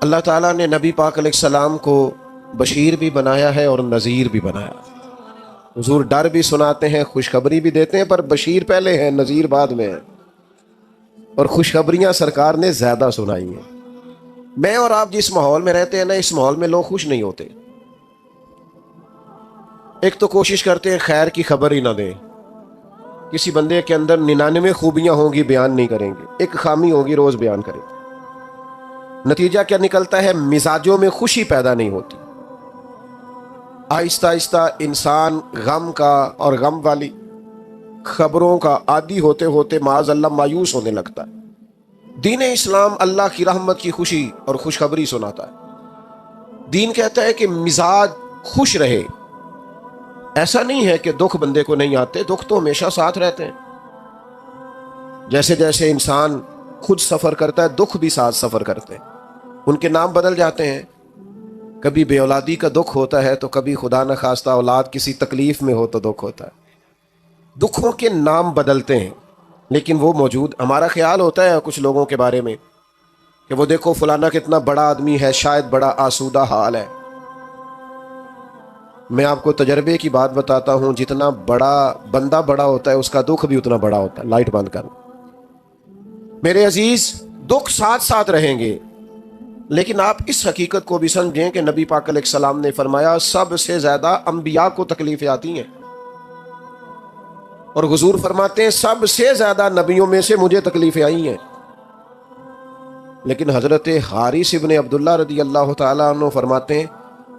اللہ تعالیٰ نے نبی پاک علیہ السلام کو بشیر بھی بنایا ہے اور نذیر بھی بنایا. حضور ڈر بھی سناتے ہیں، خوشخبری بھی دیتے ہیں، پر بشیر پہلے ہیں، نذیر بعد میں ہے. اور خوشخبریاں سرکار نے زیادہ سنائی ہیں. میں اور آپ جس ماحول میں رہتے ہیں نا، اس ماحول میں لوگ خوش نہیں ہوتے. ایک تو کوشش کرتے ہیں خیر کی خبر ہی نہ دیں. کسی بندے کے اندر 99 خوبیاں ہوں گی، بیان نہیں کریں گے. ایک خامی ہوگی، روز بیان کریں گے. نتیجہ کیا نکلتا ہے؟ مزاجوں میں خوشی پیدا نہیں ہوتی. آہستہ آہستہ انسان غم کا اور غم والی خبروں کا عادی ہوتے ہوتے معاذ اللہ مایوس ہونے لگتا ہے. دین اسلام اللہ کی رحمت کی خوشی اور خوشخبری سناتا ہے. دین کہتا ہے کہ مزاج خوش رہے. ایسا نہیں ہے کہ دکھ بندے کو نہیں آتے، دکھ تو ہمیشہ ساتھ رہتے ہیں. جیسے جیسے انسان خود سفر کرتا ہے، دکھ بھی ساتھ سفر کرتے ہیں. ان کے نام بدل جاتے ہیں. کبھی بے اولادی کا دکھ ہوتا ہے تو کبھی خدا نخواستہ اولاد کسی تکلیف میں ہو تو دکھ ہوتا ہے. دکھوں کے نام بدلتے ہیں لیکن وہ موجود. ہمارا خیال ہوتا ہے کچھ لوگوں کے بارے میں کہ وہ دیکھو فلانا کتنا بڑا آدمی ہے، شاید بڑا آسودہ حال ہے. میں آپ کو تجربے کی بات بتاتا ہوں، جتنا بڑا بندہ بڑا ہوتا ہے اس کا دکھ بھی اتنا بڑا ہوتا ہے. لائٹ بند کر. میرے عزیز، دکھ ساتھ ساتھ رہیں گے، لیکن آپ اس حقیقت کو بھی سمجھیں کہ نبی پاک علیہ السلام نے فرمایا سب سے زیادہ انبیاء کو تکلیفیں آتی ہیں. اور حضور فرماتے ہیں سب سے زیادہ نبیوں میں سے مجھے تکلیفیں آئی ہیں. لیکن حضرت حارث ابن عبداللہ رضی اللہ تعالیٰ عنہ فرماتے ہیں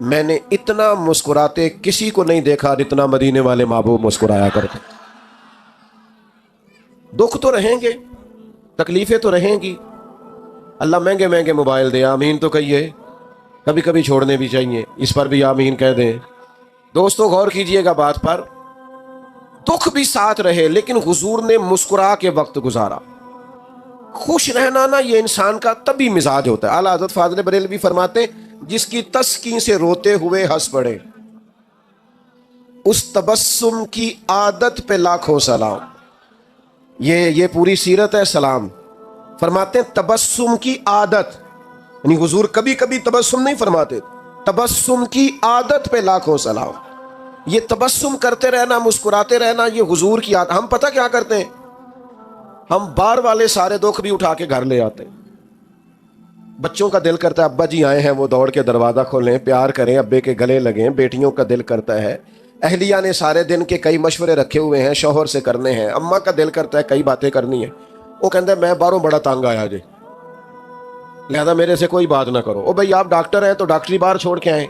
میں نے اتنا مسکراتے کسی کو نہیں دیکھا جتنا مدینے والے محبوب مسکرایا کرتے. دکھ تو رہیں گے، تکلیفیں تو رہیں گی. اللہ مہنگے مہنگے موبائل دے، آمین تو کہیے. کبھی کبھی چھوڑنے بھی چاہیے، اس پر بھی آمین کہہ دیں. دوستو غور کیجئے گا بات پر. دکھ بھی ساتھ رہے لیکن حضور نے مسکرا کے وقت گزارا. خوش رہنا نا یہ انسان کا طبی مزاج ہوتا ہے. اعلیٰ حضرت فاضل بریلوی فرماتے جس کی تسکین سے روتے ہوئے ہنس پڑے اس تبسم کی عادت پہ لاکھوں سلام. یہ پوری سیرت ہے. سلام فرماتے ہیں تبسم کی عادت، یعنی حضور کبھی کبھی تبسم نہیں فرماتے، تبسم کی عادت پہ لاکھوں سلام. یہ تبسم کرتے رہنا، مسکراتے رہنا، یہ حضور کی عادت. ہم پتہ کیا کرتے ہیں؟ ہم بار والے سارے دکھ بھی اٹھا کے گھر لے آتے ہیں. بچوں کا دل کرتا ہے ابا جی آئے ہیں، وہ دوڑ کے دروازہ کھولیں، پیار کریں، ابے کے گلے لگیں. بیٹیوں کا دل کرتا ہے، اہلیہ نے سارے دن کے کئی مشورے رکھے ہوئے ہیں، شوہر سے کرنے ہیں. اماں کا دل کرتا ہے کئی باتیں کرنی ہیں. وہ کہتا ہے میں باہروں بڑا تانگ آیا جی، لہذا میرے سے کوئی بات نہ کرو. او بھائی آپ ڈاکٹر ہیں تو ڈاکٹری باہر چھوڑ کے آئیں،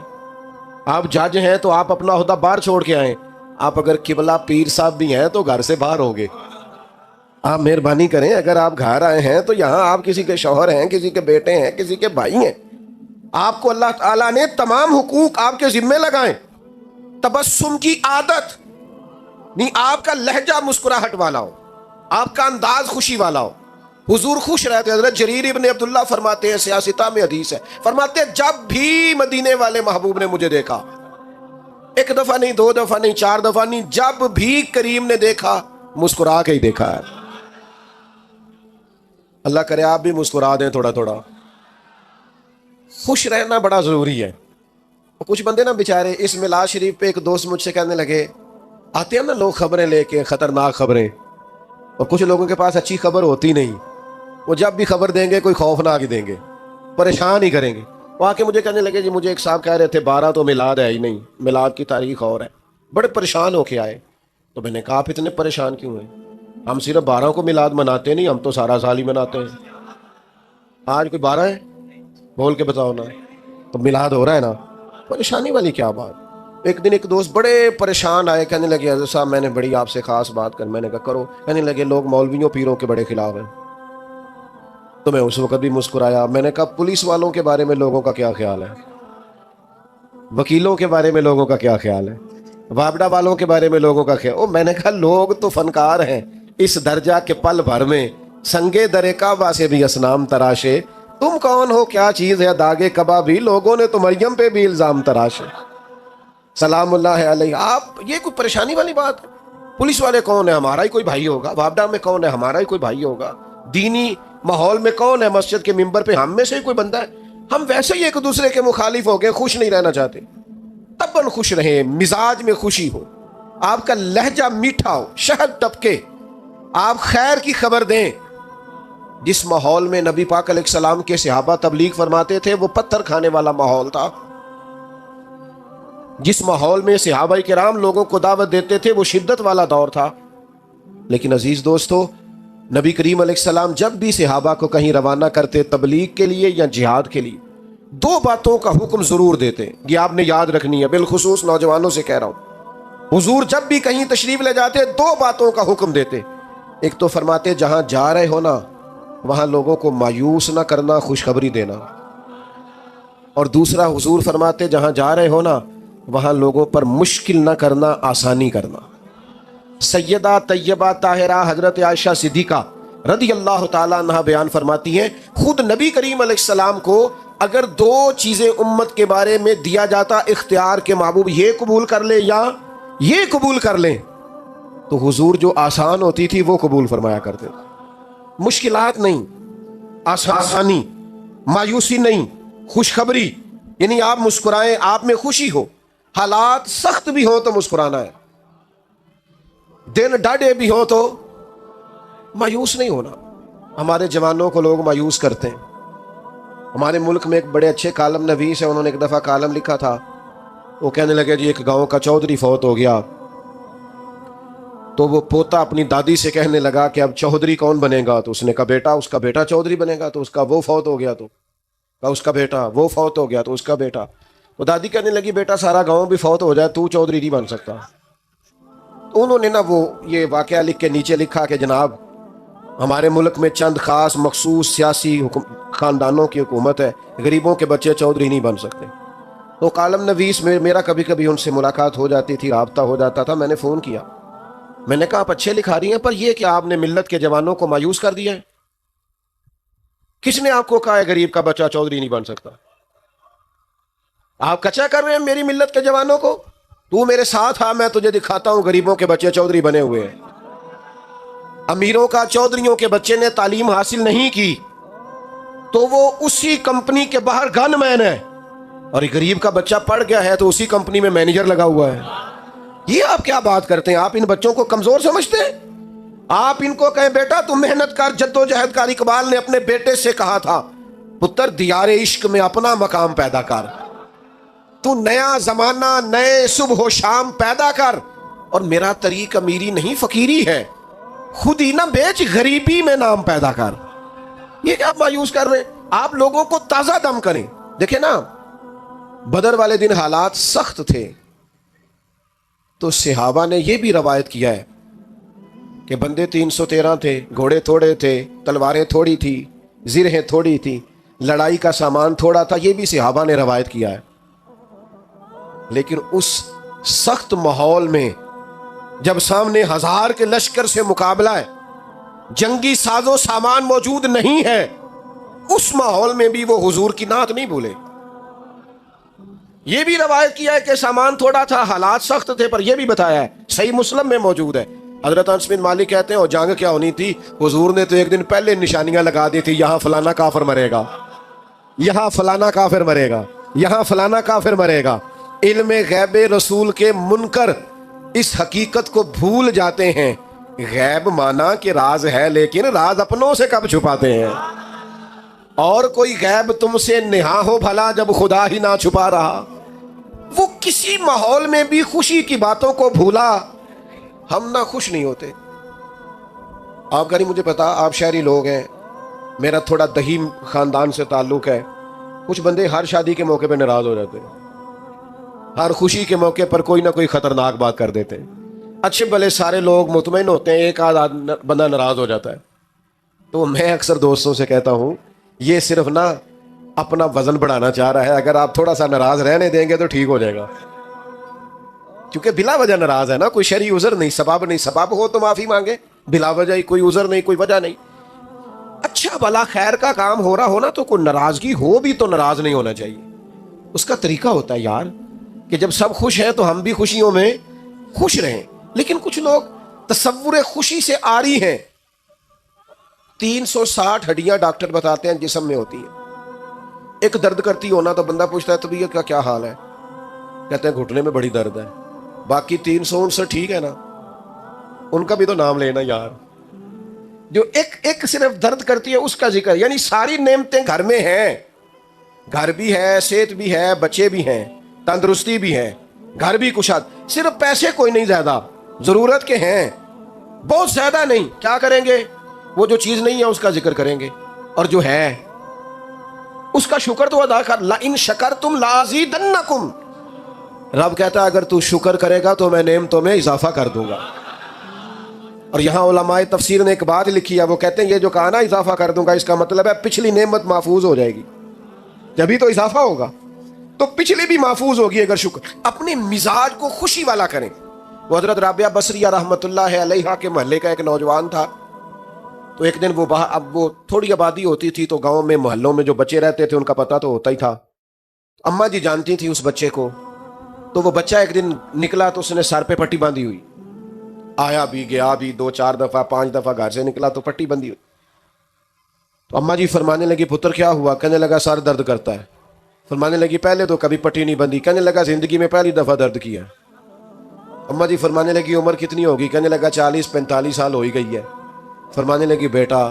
آپ جج ہیں تو آپ اپنا عہدہ باہر چھوڑ کے آئیں. آپ اگر قبلہ پیر صاحب بھی ہیں تو گھر سے باہر ہوں گے. آپ مہربانی کریں، اگر آپ گھر آئے ہیں تو یہاں آپ کسی کے شوہر ہیں، کسی کے بیٹے ہیں، کسی کے بھائی ہیں. آپ کو اللہ تعالیٰ نے تمام حقوق آپ کے ذمے لگائیں. تبسم کی عادت نہیں، آپ کا لہجہ مسکراہٹ والا ہو، آپ کا انداز خوشی والا ہو. حضور خوش رہتے. حضرت جریر ابن عبداللہ فرماتے ہیں، سیاستہ میں حدیث ہے، فرماتے ہیں جب بھی مدینے والے محبوب نے مجھے دیکھا، ایک دفعہ نہیں، دو دفعہ نہیں، چار دفعہ نہیں، جب بھی کریم نے دیکھا مسکرا کے ہی دیکھا ہے. اللہ کرے آپ بھی مسکرا دیں تھوڑا تھوڑا. خوش رہنا بڑا ضروری ہے. کچھ بندے نا بیچارے، اس میلاد شریف پہ ایک دوست مجھ سے کہنے لگے آتے ہیں نا لوگ خبریں لے کے، خطرناک خبریں، اور کچھ لوگوں کے پاس اچھی خبر ہوتی نہیں. وہ جب بھی خبر دیں گے کوئی خوفناک ہی دیں گے، پریشان ہی کریں گے. وہ آ کے مجھے کہنے لگے جی مجھے ایک صاحب کہہ رہے تھے 12 تو میلاد ہے ہی نہیں، میلاد کی تاریخ اور ہے. بڑے پریشان ہو کے آئے. تو میں نے کہا آپ اتنے پریشان کیوں ہیں؟ ہم صرف 12 کو میلاد مناتے نہیں، ہم تو سارا سال ہی مناتے ہیں. آج کوئی 12 ہے بول کے بتاؤ نا، تو میلاد ہو رہا ہے نا، پریشانی والی کیا بات. ایک دن ایک دوست بڑے پریشان آئے، کہنے لگے حضرت صاحب میں نے بڑی آپ سے خاص بات کر. میں نے کہا کرو. کہنے لگے لوگ مولویوں پیروں کے بڑے خلاف ہیں. تو میں اس وقت بھی مسکرایا. میں نے کہا پولیس والوں کے بارے میں لوگوں کا کیا خیال ہے؟ وکیلوں کے بارے میں لوگوں کا کیا خیال ہے؟ وابڈا والوں کے بارے میں لوگوں کا خیال. میں نے کہا لوگ تو فنکار ہیں اس درجہ کے پل بھر میں، سنگے در کعبہ سے بھی اسنام تراشے. تم کون ہو، کیا چیز ہے داغے کعبہ بھی، لوگوں نے تو مریم پہ بھی الزام تراشے. سلام اللہ علیہ. آپ یہ کوئی پریشانی والی بات ہے؟ پولیس والے کون ہیں؟ ہمارا ہی کوئی بھائی ہوگا. وابڈا میں کون ہے؟ ہمارا ہی کوئی بھائی ہوگا. دینی ماحول میں کون ہے؟ مسجد کے ممبر پہ ہم میں سے ہی کوئی بندہ ہے. ہم ویسے ہی ایک دوسرے کے مخالف ہو گئے, خوش نہیں رہنا چاہتے. تباً خوش رہیں, مزاج میں خوشی ہو, آپ کا لہجہ میٹھا ہو, شہد ٹپکے, آپ خیر کی خبر دیں. جس ماحول میں نبی پاک علیہ السلام کے صحابہ تبلیغ فرماتے تھے وہ پتھر کھانے والا ماحول تھا. جس ماحول میں صحابہ کرام لوگوں کو دعوت دیتے تھے وہ شدت والا دور تھا. لیکن عزیز دوستو, نبی کریم علیہ السلام جب بھی صحابہ کو کہیں روانہ کرتے تبلیغ کے لیے یا جہاد کے لیے, دو باتوں کا حکم ضرور دیتے. یہ آپ نے یاد رکھنی ہے, بالخصوص نوجوانوں سے کہہ رہا ہوں. حضور جب بھی کہیں تشریف لے جاتے دو باتوں کا حکم دیتے. ایک تو فرماتے جہاں جا رہے ہو نا وہاں لوگوں کو مایوس نہ کرنا, خوشخبری دینا. اور دوسرا حضور فرماتے جہاں جا رہے ہو نا وہاں لوگوں پر مشکل نہ کرنا, آسانی کرنا. سیدہ طیبہ طاہرہ حضرت عائشہ صدیقہ رضی اللہ تعالیٰ عنہا بیان فرماتی ہیں, خود نبی کریم علیہ السلام کو اگر دو چیزیں امت کے بارے میں دیا جاتا اختیار کے محبوب یہ قبول کر لے یا یہ قبول کر لیں, تو حضور جو آسان ہوتی تھی وہ قبول فرمایا کرتے. مشکلات نہیں, آسانی, مایوسی نہیں, خوشخبری. یعنی آپ مسکرائیں, آپ میں خوشی ہو, حالات سخت بھی ہوں تو مسکرانا ہے, دن ڈاڑے بھی ہوں تو مایوس نہیں ہونا. ہمارے جوانوں کو لوگ مایوس کرتے ہیں. ہمارے ملک میں ایک بڑے اچھے کالم نویس ہے, انہوں نے ایک دفعہ کالم لکھا تھا. وہ کہنے لگے جی ایک گاؤں کا چودھری فوت ہو گیا, تو وہ پوتا اپنی دادی سے کہنے لگا کہ اب چودھری کون بنے گا؟ تو اس نے کہا بیٹا, اس کا بیٹا چودھری بنے گا. تو اس کا وہ فوت ہو گیا, تو کہا اس کا بیٹا, وہ فوت ہو گیا تو اس کا بیٹا. تو دادی کہنے لگی بیٹا سارا گاؤں بھی فوت ہو جائے تو چودھری نہیں بن سکتا. تو انہوں نے نا وہ یہ واقعہ لکھ کے نیچے لکھا کہ جناب ہمارے ملک میں چند خاص مخصوص سیاسی خاندانوں کی حکومت ہے, غریبوں کے بچے چودھری نہیں بن سکتے. تو کالم نویس میں میرا کبھی کبھی ان سے ملاقات ہو جاتی تھی, رابطہ ہو جاتا تھا. میں نے فون کیا, میں نے کہا آپ اچھے لکھا رہی ہیں پر یہ کہ آپ نے ملت کے جوانوں کو مایوس کر دیا ہے. کس نے آپ کو کہا ہے غریب کا بچہ چودھری نہیں بن سکتا؟ آپ کچا کر رہے ہیں میری ملت کے جوانوں کو. تو میرے ساتھ آ, میں تجھے دکھاتا ہوں غریبوں کے بچے چودھری بنے ہوئے ہیں. امیروں کا چودھریوں کے بچے نے تعلیم حاصل نہیں کی تو وہ اسی کمپنی کے باہر گن مین ہے, اور غریب کا بچہ پڑھ گیا ہے تو اسی کمپنی میں مینیجر لگا ہوا ہے. یہ آپ کیا بات کرتے ہیں؟ آپ ان بچوں کو کمزور سمجھتے ہیں؟ آپ ان کو کہیں بیٹا تم محنت کر, جدوجہد کر. اقبال نے اپنے بیٹے سے کہا تھا پتر دیار عشق میں اپنا مقام پیدا کر, تو نیا زمانہ نئے صبح و شام پیدا کر, اور میرا طریق امیری نہیں فقیری ہے, خود ہی نہ بیچ غریبی میں نام پیدا کر. یہ کیا آپ مایوس کر رہے ہیں؟ آپ لوگوں کو تازہ دم کریں. دیکھیں نا بدر والے دن حالات سخت تھے تو صحابہ نے یہ بھی روایت کیا ہے کہ بندے 313 تھے, گھوڑے تھوڑے تھے, تلواریں تھوڑی تھی, زرہیں تھوڑی تھی, لڑائی کا سامان تھوڑا تھا. یہ بھی صحابہ نے روایت کیا ہے. لیکن اس سخت ماحول میں جب سامنے 1000 کے لشکر سے مقابلہ ہے, جنگی ساز و سامان موجود نہیں ہے, اس ماحول میں بھی وہ حضور کی نعت نہیں بھولے. یہ بھی روایت کیا ہے کہ سامان تھوڑا تھا, حالات سخت تھے, پر یہ بھی بتایا ہے, صحیح مسلم میں موجود ہے. حضرت انس بن مالک کہتے ہیں اور جنگ کیا ہونی تھی, حضور نے تو ایک دن پہلے نشانیاں لگا دی تھی, یہاں فلانا کافر مرے گا, یہاں فلانا کافر مرے گا, یہاں فلانا کافر مرے گا. علم غیب رسول کے منکر اس حقیقت کو بھول جاتے ہیں. غیب مانا کہ راز ہے, لیکن راز اپنوں سے کب چھپاتے ہیں. اور کوئی غیب تم سے نہا ہو بھلا جب خدا ہی نہ چھپا رہا. وہ کسی ماحول میں بھی خوشی کی باتوں کو بھولا, ہم نہ خوش نہیں ہوتے. آپ کا نہیں مجھے پتا, آپ شہری لوگ ہیں, میرا تھوڑا دہی خاندان سے تعلق ہے. کچھ بندے ہر شادی کے موقع پہ ناراض ہو جاتے ہیں, ہر خوشی کے موقع پر کوئی نہ کوئی خطرناک بات کر دیتے ہیں. اچھے بھلے سارے لوگ مطمئن ہوتے ہیں, ایک آدھ بندہ ناراض ہو جاتا ہے. تو میں اکثر دوستوں سے کہتا ہوں یہ صرف نہ اپنا وزن بڑھانا چاہ رہا ہے, اگر آپ تھوڑا سا ناراض رہنے دیں گے تو ٹھیک ہو جائے گا. کیونکہ بلا وجہ ناراض ہے نا, کوئی شرعی عذر نہیں, سبب نہیں. سبب ہو تو معافی مانگے, بلا وجہ ہی کوئی عذر نہیں, کوئی وجہ نہیں. اچھا بھلا خیر کا کام ہو رہا ہونا تو کوئی ناراضگی ہو بھی تو ناراض نہیں ہونا چاہیے. اس کا طریقہ ہوتا ہے یار کہ جب سب خوش ہیں تو ہم بھی خوشیوں میں خوش رہیں. لیکن کچھ لوگ تصور خوشی سے آری ہیں. 360 ہڈیاں ڈاکٹر بتاتے ہیں جسم میں ہوتی ہیں, ایک درد کرتی ہونا تو بندہ پوچھتا ہے طبیعت کا کیا حال ہے، کہتے ہیں گھٹنے میں بڑی درد ہے، باقی 359 ٹھیک ہے نا، ان کا بھی تو نام لینا یار. جو ایک صرف درد کرتی ہے اس کا ذکر، یعنی ساری نعمتیں گھر میں ہیں، گھر بھی ہے، صحت بھی ہے، بچے بھی ہیں، تندرستی بھی ہے، گھر بھی کشاد، صرف پیسے کوئی نہیں زیادہ، ضرورت کے ہیں بہت زیادہ نہیں. کیا کریں گے؟ وہ جو چیز نہیں ہے اس کا ذکر کریں گے، اور جو ہے اس کا شکر تو ادا کر. لَإِن شَكَرْتُمْ لَأَزِيدَنَّكُمْ، رب کہتا ہے اگر تو شکر کرے گا تو میں نعمتوں میں اضافہ کر دوں گا. اور یہاں علماء تفسیر نے ایک بات لکھی ہے، وہ کہتے ہیں یہ جو کہا نا اضافہ کر دوں گا، اس کا مطلب ہے پچھلی نعمت محفوظ ہو جائے گی، جبھی تو اضافہ ہوگا، تو پچھلی بھی محفوظ ہوگی اگر شکر. اپنے مزاج کو خوشی والا کریں. وہ حضرت رابعہ بصریہ رحمۃ اللہ علیہا کے محلے کا ایک نوجوان تھا. تو ایک دن اب وہ تھوڑی آبادی ہوتی تھی تو گاؤں میں محلوں میں جو بچے رہتے تھے ان کا پتہ تو ہوتا ہی تھا. اماں جی جانتی تھی اس بچے کو. تو وہ بچہ ایک دن نکلا تو اس نے سر پہ پٹی باندھی ہوئی، آیا بھی گیا بھی 2-4 دفعہ 5 دفعہ گھر سے نکلا تو پٹی بندھی ہوئی. تو اماں جی فرمانے لگی پتر کیا ہوا؟ کہنے لگا سر درد کرتا ہے. فرمانے لگی پہلے تو کبھی پٹی نہیں بندھی. کہنے لگا زندگی میں پہلی دفعہ درد کیا. اماں جی فرمانے لگی عمر کتنی ہوگی؟ کہنے لگا 40-45 سال ہو ہی گئی ہے. فرمانے لگی بیٹا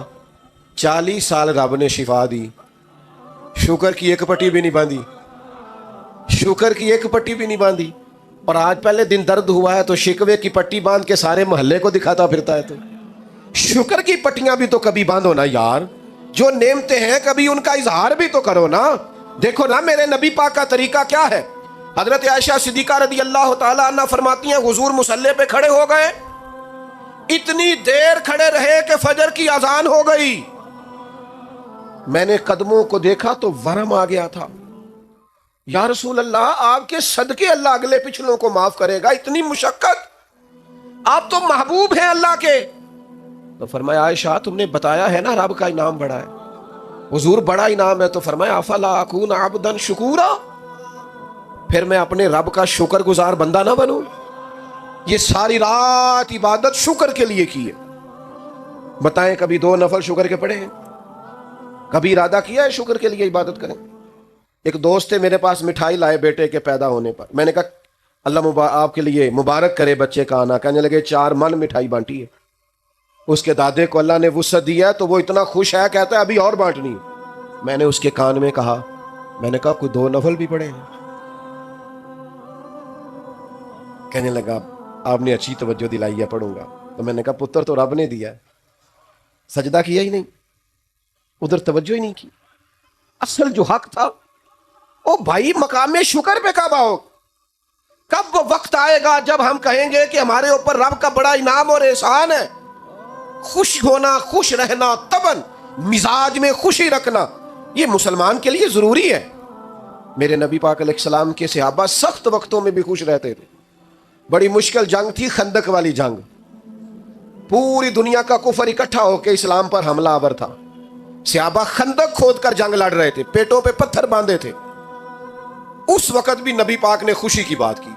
40 سال رب نے شفا دی، شکر کی ایک پٹی بھی نہیں باندھی، شکر کی ایک پٹی بھی نہیں باندھی، اور آج پہلے دن درد ہوا ہے تو شکوے کی پٹی باندھ کے سارے محلے کو دکھاتا پھرتا ہے. تو شکر کی پٹیاں بھی تو کبھی باندھو نا یار، جو نعمتیں ہیں کبھی ان کا اظہار بھی تو کرو نا. دیکھو نا میرے نبی پاک کا طریقہ کیا ہے. حضرت عائشہ صدیقہ رضی اللہ تعالی عنہ فرماتی ہیں حضور مصلی پہ کھڑے ہو گئے، اتنی دیر کھڑے رہے کہ فجر کی اذان ہو گئی. میں نے قدموں کو دیکھا تو ورم آ گیا تھا. یا رسول اللہ آپ کے صدقے اللہ اگلے پچھلوں کو معاف کرے گا، اتنی مشقت، آپ تو محبوب ہیں اللہ کے. تو فرمایا عائشہ تم نے بتایا ہے نا رب کا انعام بڑا ہے. حضور بڑا انعام ہے. تو فرمایا افلا اکون عبدا شکورا، پھر میں اپنے رب کا شکر گزار بندہ نہ بنوں؟ یہ ساری رات عبادت شکر کے لیے کی ہے. بتائیں کبھی 2 نفل شکر کے پڑھے ہیں؟ کبھی ارادہ کیا ہے شکر کے لیے عبادت کریں؟ ایک دوست تھے میرے پاس، مٹھائی لائے بیٹے کے پیدا ہونے پر. میں نے کہا اللہ آپ کے لیے مبارک کرے بچے کا آنا. کہنے لگے 4 من مٹھائی بانٹی ہے. اس کے دادے کو اللہ نے وسعت دیا تو وہ اتنا خوش ہے، کہتا ہے ابھی اور بانٹنی. میں نے اس کے کان میں کہا، میں نے کہا کوئی 2 نفل بھی پڑھے ہیں؟ کہنے لگا آپ نے اچھی توجہ دلائی ہے، پڑھوں گا. تو میں نے کہا پتر تو رب نے دیا ہے، سجدہ کیا ہی نہیں، ادھر توجہ ہی نہیں کی. اصل جو حق تھا او بھائی مقام شکر پہ کب آؤ؟ کب وہ وقت آئے گا جب ہم کہیں گے کہ ہمارے اوپر رب کا بڑا انعام اور احسان ہے؟ خوش ہونا، خوش رہنا، طبعاً مزاج میں خوشی رکھنا، یہ مسلمان کے لیے ضروری ہے. میرے نبی پاک علیہ السلام کے صحابہ سخت وقتوں میں بھی خوش رہتے تھے. بڑی مشکل جنگ تھی خندق والی جنگ، پوری دنیا کا کفر اکٹھا ہو کے اسلام پر حملہ آور تھا. صحابہ خندق کھود کر جنگ لڑ رہے تھے، پیٹوں پہ پتھر باندھے تھے. اس وقت بھی نبی پاک نے خوشی کی بات کی.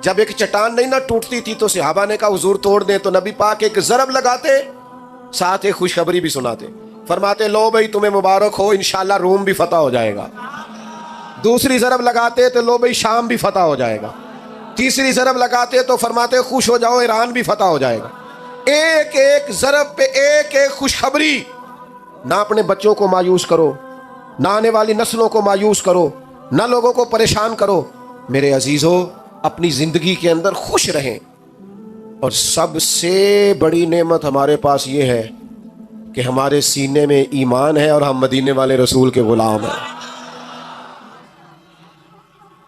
جب ایک چٹان نہیں نہ ٹوٹتی تھی تو صحابہ نے کہا حضور توڑ دیں، تو نبی پاک ایک ضرب لگاتے، ساتھ ایک خوشخبری بھی سناتے. فرماتے لو بھائی تمہیں مبارک ہو، انشاءاللہ روم بھی فتح ہو جائے گا. دوسری ضرب لگاتے تو لو بھائی شام بھی فتح ہو جائے گا. تیسری ضرب لگاتے تو فرماتے خوش ہو جاؤ ایران بھی فتح ہو جائے گا. ایک ایک ضرب پہ ایک ایک خوشخبری. نہ اپنے بچوں کو مایوس کرو، نہ آنے والی نسلوں کو مایوس کرو، نہ لوگوں کو پریشان کرو. میرے عزیزو اپنی زندگی کے اندر خوش رہیں. اور سب سے بڑی نعمت ہمارے پاس یہ ہے کہ ہمارے سینے میں ایمان ہے اور ہم مدینے والے رسول کے غلام ہیں.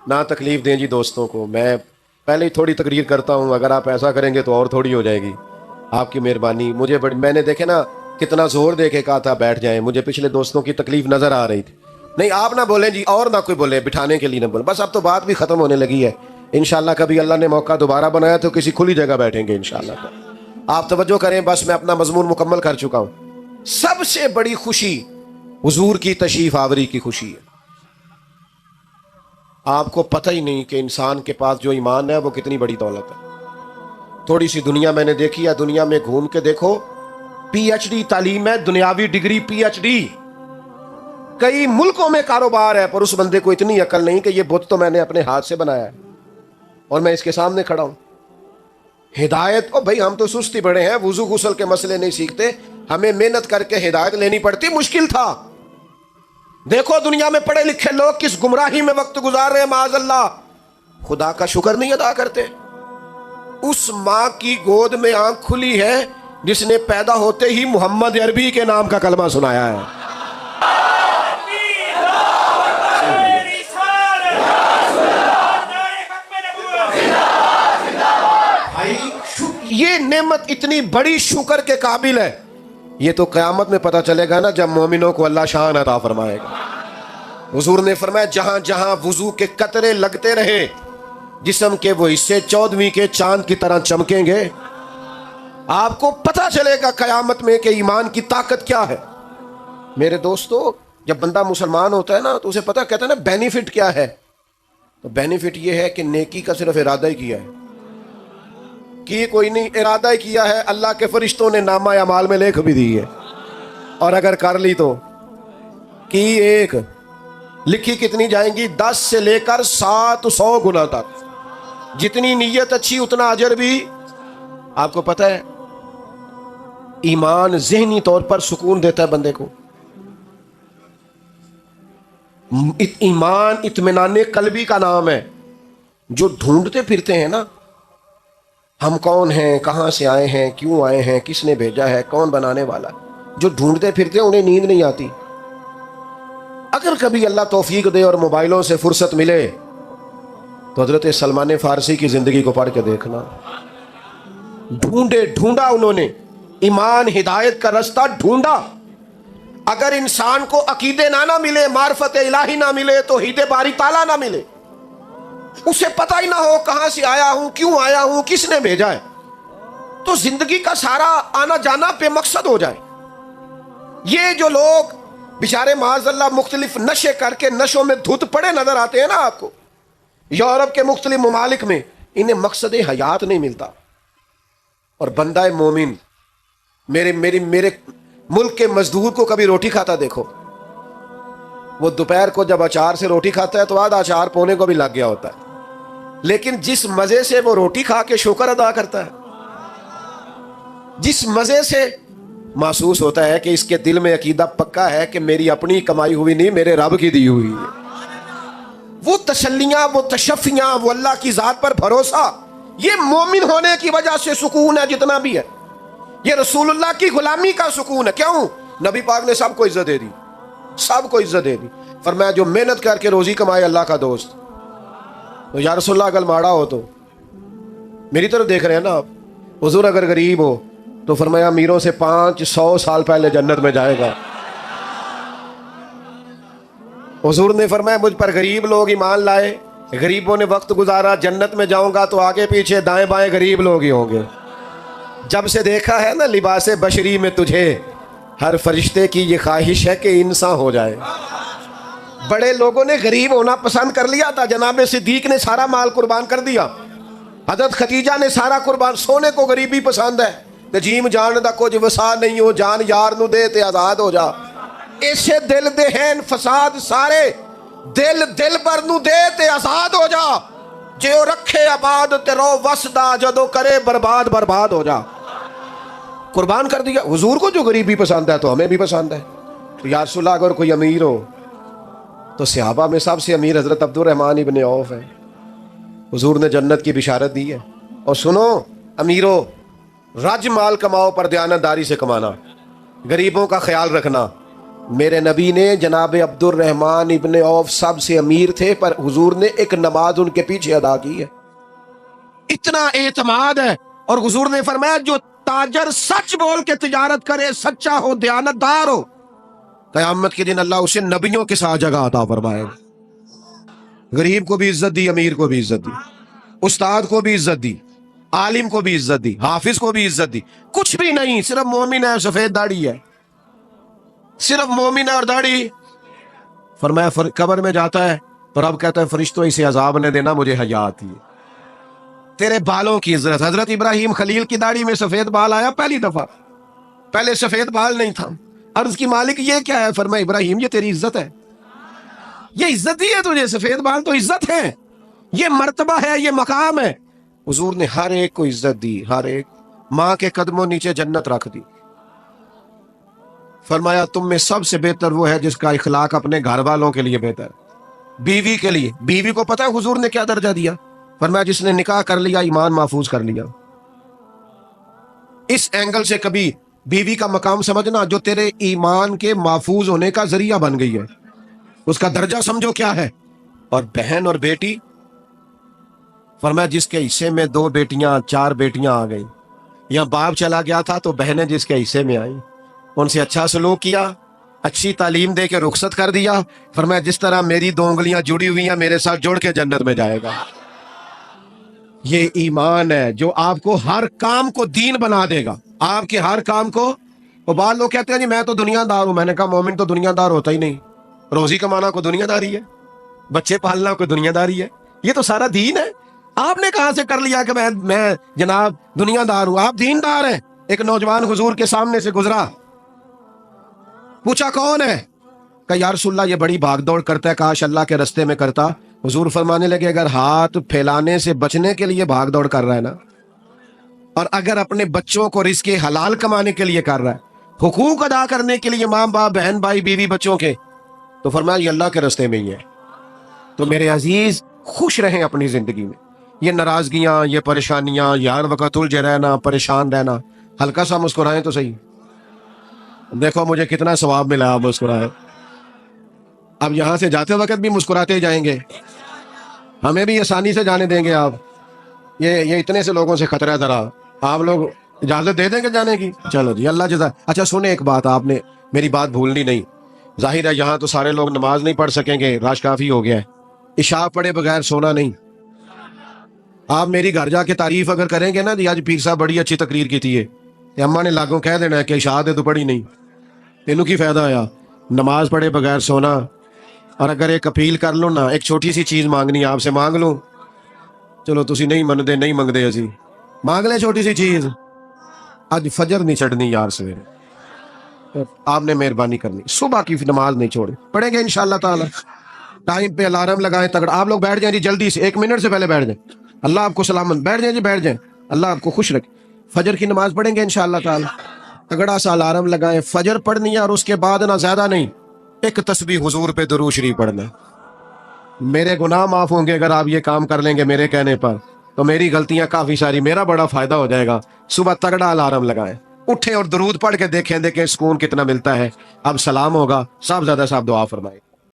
نہ تکلیف دیں جی دوستوں کو. میں پہلے ہی تھوڑی تقریر کرتا ہوں، اگر آپ ایسا کریں گے تو اور تھوڑی ہو جائے گی. آپ کی مہربانی. مجھے میں نے دیکھے نا کتنا زور دے کے کہا تھا بیٹھ جائیں، مجھے پچھلے دوستوں کی تکلیف نظر آ رہی تھی. نہیں آپ نہ بولیں جی، اور نہ کوئی بولے، بٹھانے کے لیے نہ بولیں. بس اب تو بات بھی ختم ہونے لگی ہے. انشاءاللہ کبھی اللہ نے موقع دوبارہ بنایا تو کسی کھلی جگہ بیٹھیں گے انشاءاللہ. آپ توجہ کریں، بس میں اپنا مضمون مکمل کر چکا ہوں. سب سے بڑی خوشی حضور کی تشریف آوری کی خوشی ہے. آپ کو پتہ ہی نہیں کہ انسان کے پاس جو ایمان ہے وہ کتنی بڑی دولت ہے. تھوڑی سی دنیا میں نے دیکھی ہے، دنیا میں گھوم کے دیکھو، پی ایچ ڈی تعلیم ہے، دنیاوی ڈگری پی ایچ ڈی. کئی ملکوں میں کاروبار ہے، پر اس بندے کو اتنی عقل نہیں کہ یہ بت تو میں نے اپنے ہاتھ سے بنایا ہے اور میں اس کے سامنے کھڑا ہوں۔ ہدایت کو بھائی ہم تو سستی بڑے ہیں، وضو غسل کے مسئلے نہیں سیکھتے، ہمیں محنت کر کے ہدایت لینی پڑتی، مشکل تھا۔ دیکھو دنیا میں پڑھے لکھے لوگ کس گمراہی میں وقت گزار رہے ہیں، معاذ اللہ، خدا کا شکر نہیں ادا کرتے۔ اس ماں کی گود میں آنکھ کھلی ہے جس نے پیدا ہوتے ہی محمد عربی کے نام کا کلمہ سنایا ہے۔ یہ نعمت اتنی بڑی شکر کے قابل ہے، یہ تو قیامت میں پتہ چلے گا نا جب مومنوں کو اللہ شان عطا فرمائے گا۔ حضور نے فرمایا جہاں جہاں وضو کے قطرے لگتے رہے جسم کے وہ حصے 14ویں کے چاند کی طرح چمکیں گے۔ آپ کو پتہ چلے گا قیامت میں کہ ایمان کی طاقت کیا ہے۔ میرے دوستو، جب بندہ مسلمان ہوتا ہے نا تو اسے پتہ کہتا ہے نا بینیفٹ کیا ہے، تو بینیفٹ یہ ہے کہ نیکی کا صرف ارادہ ہی کیا ہے، کی کوئی نہیں، ارادہ ہی کیا ہے، اللہ کے فرشتوں نے نامہ اعمال میں لکھ بھی دی ہے، اور اگر کر لی تو کی ایک لکھی کتنی جائیں گی؟ 10 سے لے کر 700 گنا تک۔ جتنی نیت اچھی اتنا اجر بھی۔ آپ کو پتہ ہے ایمان ذہنی طور پر سکون دیتا ہے بندے کو۔ ایمان اطمینان قلبی کا نام ہے۔ جو ڈھونڈتے پھرتے ہیں نا ہم کون ہیں، کہاں سے آئے ہیں، کیوں آئے ہیں، کس نے بھیجا ہے، کون بنانے والا، جو ڈھونڈتے پھرتے ہیں انہیں نیند نہیں آتی۔ اگر کبھی اللہ توفیق دے اور موبائلوں سے فرصت ملے تو حضرت سلمان فارسی کی زندگی کو پڑھ کے دیکھنا۔ ڈھونڈا انہوں نے ایمان ہدایت کا رستہ ڈھونڈا۔ اگر انسان کو عقیدے نہ ملے، معرفت الہی نہ ملے، توحید باری تعالیٰ نہ ملے، اسے پتہ ہی نہ ہو کہاں سے آیا ہوں، کیوں آیا ہوں، کس نے بھیجا ہے، تو زندگی کا سارا آنا جانا بے مقصد ہو جائے۔ یہ جو لوگ بیچارے معاذ اللہ مختلف نشے کر کے نشوں میں دھت پڑے نظر آتے ہیں نا آپ کو، یورپ کے مختلف ممالک میں، انہیں مقصد حیات نہیں ملتا۔ اور بندہ مومن، میرے ملک کے مزدور کو کبھی روٹی کھاتا دیکھو، وہ دوپہر کو جب اچار سے روٹی کھاتا ہے تو آدھا اچار پونے کو بھی لگ گیا ہوتا ہے، لیکن جس مزے سے وہ روٹی کھا کے شکر ادا کرتا ہے، جس مزے سے محسوس ہوتا ہے کہ اس کے دل میں عقیدہ پکا ہے کہ میری اپنی کمائی ہوئی نہیں، میرے رب کی دی ہوئی ہے، وہ تسلیاں، وہ تشفیاں، وہ اللہ کی ذات پر بھروسہ، یہ مومن ہونے کی وجہ سے سکون ہے جتنا بھی ہے۔ یہ رسول اللہ کی غلامی کا سکون ہے۔ کیوں؟ نبی پاک نے سب کو عزت دے دی، سب کو عزت دے دی۔ فرمایا جو محنت کر کے روزی کمائے اللہ کا دوست، تو یا رسول اللہ اگر ماڑا ہو تو میری طرف دیکھ رہے ہیں نا آپ، حضور اگر غریب ہو تو فرمایا امیروں سے 500 سال پہلے جنت میں جائے گا۔ حضور نے فرمایا مجھ پر غریب لوگ ایمان لائے، غریبوں نے وقت گزارا، جنت میں جاؤں گا تو آگے پیچھے دائیں بائیں غریب لوگ ہی ہوں گے۔ جب سے دیکھا ہے نا لباس بشری میں تجھے، ہر فرشتے کی یہ خواہش ہے کہ انسان ہو جائے۔ بڑے لوگوں نے غریب ہونا پسند کر لیا تھا، جناب صدیق نے سارا مال قربان کر دیا، حضرت خدیجہ نے سارا قربان، سونے کو غریبی پسند ہے، جیم جان دا کچھ وسا نہیں ہو، جان یار نو دے تے آزاد ہو جا، ایسے دل دے ہیں فساد سارے، دل پر نو دے تے آزاد ہو جا، جے او رکھے آباد تے رو وسدا، جدو کرے برباد ہو جا۔ قربان کر دیا۔ حضور کو جو غریبی پسند ہے تو ہمیں بھی پسند ہے۔ تو یا رسول اللہ اگر کوئی امیر ہو تو صحابہ میں سب سے امیر حضرت عبد الرحمن ابن عوف ہے۔ حضور نے جنت کی بشارت دی ہے۔ اور سنو امیرو، رج مال کماؤ پر دیانتداری سے کمانا، غریبوں کا خیال رکھنا۔ میرے نبی نے جناب عبد الرحمن ابن عوف سب سے امیر تھے، پر حضور نے ایک نماز ان کے پیچھے ادا کی ہے۔ اتنا اعتماد ہے۔ اور حضور نے فرمایا جو تاجر سچ بول کے تجارت کرے، سچا ہو، دیانتدار ہو، قیامت کے دن اللہ اسے نبیوں کے ساتھ جگہ عطا فرمائے گا۔ غریب کو بھی عزت دی، امیر کو بھی عزت دی، استاد کو بھی عزت دی، عالم کو بھی عزت دی، حافظ کو بھی عزت دی۔ کچھ بھی نہیں، صرف مومن ہے، سفید داڑھی ہے، صرف مومن ہے اور داڑھی۔ فرمایا قبر میں جاتا ہے تو رب کہتا ہے فرشتوں اسے عذاب نے دینا، مجھے حیا آتی ہے۔ تیرے بالوں کی عزت، حضرت ابراہیم خلیل کی داڑھی میں سفید بال آیا پہلی دفعہ، پہلے سفید بال نہیں تھا، عرض کی مالک یہ کیا ہے؟ فرمایا ابراہیم یہ تیری عزت ہے، یہ عزت دی ہے تجھے، سفید بال تو عزت ہے، یہ مرتبہ ہے، یہ مقام ہے۔ حضور نے ہر ایک کو عزت دی، ہر ایک ماں کے قدموں نیچے جنت رکھ دی۔ فرمایا تم میں سب سے بہتر وہ ہے جس کا اخلاق اپنے گھر والوں کے لیے بہتر، بیوی کے لیے۔ بیوی کو پتہ ہے حضور نے کیا درجہ دیا؟ فرمایا جس نے نکاح کر لیا ایمان محفوظ کر لیا۔ اس اینگل سے کبھی بیوی کا مقام سمجھنا جو تیرے ایمان کے محفوظ ہونے کا ذریعہ بن گئی ہے، اس کا درجہ سمجھو کیا ہے۔ اور بہن اور بیٹی، فرمایا جس کے حصے میں 2 بیٹیاں 4 بیٹیاں آ گئی، یا باپ چلا گیا تھا تو بہنیں جس کے حصے میں آئیں، ان سے اچھا سلوک کیا، اچھی تعلیم دے کے رخصت کر دیا۔ فرمایا جس طرح میری 2 انگلیاں جڑی ہوئی ہیں میرے ساتھ جڑ کے جنت میں جائے گا۔ یہ ایمان ہے جو آپ کو ہر کام کو دین بنا دے گا، آپ کے ہر کام کو۔ وہ بعض لوگ کہتے ہیں جی میں تو دنیا دار ہوں، میں نے کہا مومن تو دنیا دار ہوتا ہی نہیں، روزی کمانا کوئی دنیا داری ہے، بچے پالنا کوئی دنیا داری ہے، یہ تو سارا دین ہے۔ آپ نے کہاں سے کر لیا کہ میں جناب دنیا دار ہوں؟ آپ دین دار ہیں۔ ایک نوجوان حضور کے سامنے سے گزرا، پوچھا کون ہے؟ کہا یا رسول اللہ یہ بڑی بھاگ دوڑ کرتا ہے، کاش اللہ کے رستے میں کرتا۔ حضور فرمانے لگے اگر ہاتھ پھیلانے سے بچنے کے لیے بھاگ دوڑ کر رہا ہے نا، اور اگر اپنے بچوں کو رزق حلال کمانے کے لیے کر رہا ہے، حقوق ادا کرنے کے لیے ماں باپ بہن بھائی بیوی بچوں کے، تو فرمایا یہ اللہ کے رستے میں ہی ہے۔ تو میرے عزیز خوش رہیں اپنی زندگی میں، یہ ناراضگیاں، یہ پریشانیاں، یہ ہر وقت الجھے رہنا، پریشان رہنا، ہلکا سا مسکرائیں تو صحیح۔ دیکھو مجھے کتنا ثواب ملا، آپ مسکرائیں۔ اب یہاں سے جاتے وقت بھی مسکراتے جائیں گے، ہمیں بھی آسانی سے جانے دیں گے آپ؟ یہ اتنے سے لوگوں سے خطرہ ہے، ذرا آپ لوگ اجازت دے دیں گے جانے کی؟ چلو جی اللہ جزا۔ اچھا سنیں ایک بات، آپ نے میری بات بھولنی نہیں۔ ظاہر ہے یہاں تو سارے لوگ نماز نہیں پڑھ سکیں گے، رش کافی ہو گیا ہے، عشاء پڑھے بغیر سونا نہیں۔ آپ میری گھر جا کے تعریف اگر کریں گے نا جی آج پیر صاحب بڑی اچھی تقریر کی تھی، یہ اماں نے لاگوں کہہ دینا ہے کہ عشاء دے تو پڑھی نہیں، تینوں کی فائدہ آیا؟ نماز پڑھے بغیر سونا۔ اور اگر ایک اپیل کر لو نا، ایک چھوٹی سی چیز مانگنی آپ سے مانگ لوں، چلو تسی نہیں منگدے اسی مانگ لیں چھوٹی سی چیز، آج فجر نہیں چڑھنی یار سویرے، آپ نے مہربانی کرنی، صبح کی نماز نہیں چھوڑے، پڑھیں گے انشاءاللہ تعالی۔ ٹائم پہ الارم لگائیں تگڑا، آپ لوگ بیٹھ جائیں جی جلدی سے، 1 منٹ سے پہلے بیٹھ جائیں، اللہ آپ کو سلامت، بیٹھ جائیں جی بیٹھ جائیں، اللہ آپ کو خوش رکھے۔ فجر کی نماز پڑھیں گے انشاءاللہ تعالی، تگڑا سا الارم لگائیں، فجر پڑھنی ہے، اور اس کے بعد نہ زیادہ نہیں، ایک تسبیح حضور پہ درود شریف پڑھنا۔ میرے گناہ معاف ہوں گے اگر آپ یہ کام کر لیں گے میرے کہنے پر، تو میری غلطیاں کافی ساری، میرا بڑا فائدہ ہو جائے گا۔ صبح تگڑا الارم لگائیں، اٹھیں اور درود پڑھ کے دیکھیں سکون کتنا ملتا ہے۔ اب سلام ہوگا، صاحب زیادہ صاحب دعا فرمائیں۔